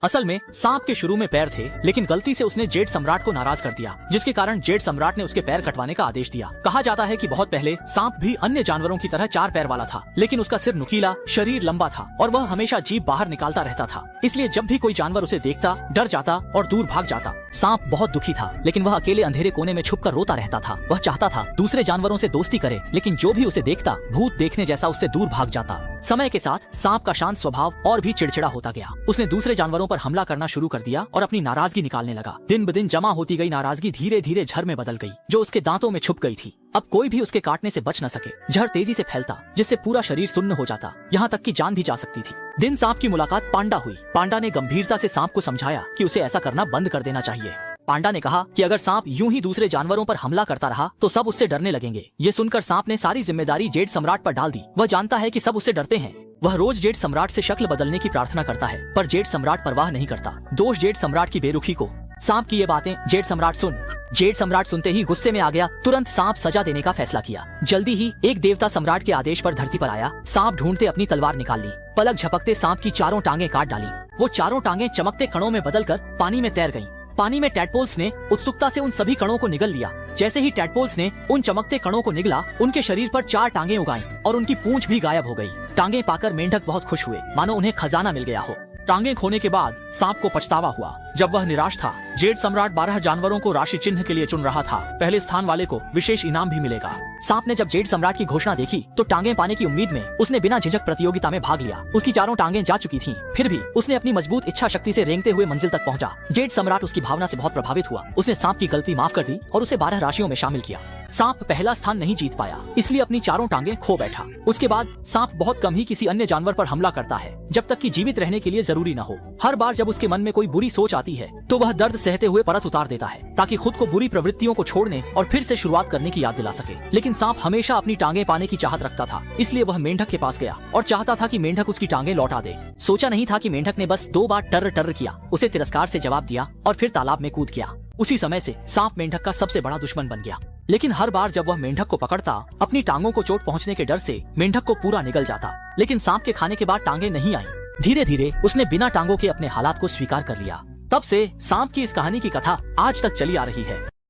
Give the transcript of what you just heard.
असल में सांप के शुरू में पैर थे, लेकिन गलती से उसने जेड सम्राट को नाराज कर दिया, जिसके कारण जेड सम्राट ने उसके पैर कटवाने का आदेश दिया। कहा जाता है कि बहुत पहले सांप भी अन्य जानवरों की तरह 4 पैर वाला था, लेकिन उसका सिर नुकीला, शरीर लंबा था और वह हमेशा जीभ बाहर निकालता रहता था। इसलिए जब भी कोई जानवर उसे देखता, डर जाता और दूर भाग जाता। सांप बहुत दुखी था, लेकिन वह अकेले अंधेरे कोने में छुपकर रोता रहता था। वह चाहता था दूसरे जानवरों से दोस्ती करे, लेकिन जो भी उसे देखता भूत देखने जैसा उससे दूर भाग जाता। समय के साथ सांप का शांत स्वभाव और भी चिड़चिड़ा होता गया। उसने दूसरे जानवरों पर हमला करना शुरू कर दिया और अपनी नाराजगी निकालने लगा। दिन ब दिन जमा होती गई नाराजगी धीरे धीरे झर में बदल गई, जो उसके दांतों में छुप गई थी। अब कोई भी उसके काटने से बच न सके। जहर तेजी से फैलता, जिससे पूरा शरीर सुन्न हो जाता, यहाँ तक कि जान भी जा सकती थी। दिन सांप की मुलाकात पांडा हुई। पांडा ने गंभीरता से सांप को समझाया कि उसे ऐसा करना बंद कर देना चाहिए। पांडा ने कहा कि अगर सांप यूं ही दूसरे जानवरों पर हमला करता रहा तो सब उससे डरने लगेंगे। ये सुनकर सांप ने सारी जिम्मेदारी जेड सम्राट पर डाल दी। वह जानता है कि सब उससे डरते हैं। वह रोज जेड सम्राट से शक्ल बदलने की प्रार्थना करता है, पर जेड सम्राट परवाह नहीं करता। दोष जेड सम्राट की बेरुखी को। सांप की ये बातें जेड सम्राट सुनते ही गुस्से में आ गया। तुरंत सांप सजा देने का फैसला किया। जल्दी ही एक देवता सम्राट के आदेश पर धरती पर आया। सांप ढूंढते अपनी तलवार निकाल ली। पलक झपकते सांप की चारों टांगे काट डाली। वो चारों टांगे चमकते कणों में बदलकर पानी में तैर गईं। पानी में टैडपोल्स ने उत्सुकता से उन सभी कणों को निगल लिया। जैसे ही टैडपोल्स ने उन चमकते कणों को निगला, उनके शरीर पर 4 टांगे उगाई और उनकी पूंछ भी गायब हो गई। टांगे पाकर मेंढक बहुत खुश हुए, मानो उन्हें खजाना मिल गया हो। टांगे खोने के बाद सांप को पछतावा हुआ। जब वह निराश था, जेड सम्राट 12 जानवरों को राशि चिन्ह के लिए चुन रहा था। पहले स्थान वाले को विशेष इनाम भी मिलेगा। सांप ने जब जेड सम्राट की घोषणा देखी तो टांगे पाने की उम्मीद में उसने बिना झिझक प्रतियोगिता में भाग लिया। उसकी चारों टांगे जा चुकी थीं, फिर भी उसने अपनी मजबूत इच्छा शक्ति से रेंगते हुए मंजिल तक पहुंचा। जेड सम्राट उसकी भावना से बहुत प्रभावित हुआ। उसने सांप की गलती माफ कर दी और उसे 12 राशियों में शामिल किया। सांप पहला स्थान नहीं जीत पाया, इसलिए अपनी चारों टांगे खो बैठा। उसके बाद सांप बहुत कम ही किसी अन्य जानवर पर हमला करता है, जब तक कि जीवित रहने के लिए जरूरी न हो। हर बार जब उसके मन में कोई बुरी सोच आती है तो वह दर्द सहते हुए परत उतार देता है, ताकि खुद को बुरी प्रवृत्तियों को छोड़ने और फिर से शुरुआत करने की याद दिला सके। लेकिन सांप हमेशा अपनी टांगे पाने की चाहत रखता था, इसलिए वह मेंढक के पास गया और चाहता था कि मेंढक उसकी टांगे लौटा दे। सोचा नहीं था कि मेंढक ने बस 2 बार टर्र टर्र किया, उसे तिरस्कार से जवाब दिया और फिर तालाब में कूद गया। उसी समय से सांप मेंढक का सबसे बड़ा दुश्मन बन गया। लेकिन हर बार जब वह मेंढक को पकड़ता, अपनी टांगों को चोट पहुंचने के डर से मेंढक को पूरा निगल जाता। लेकिन सांप के खाने के बाद टांगे नहीं आई। धीरे धीरे उसने बिना टांगों के अपने हालात को स्वीकार कर लिया। तब से सांप की इस कहानी की कथा आज तक चली आ रही है।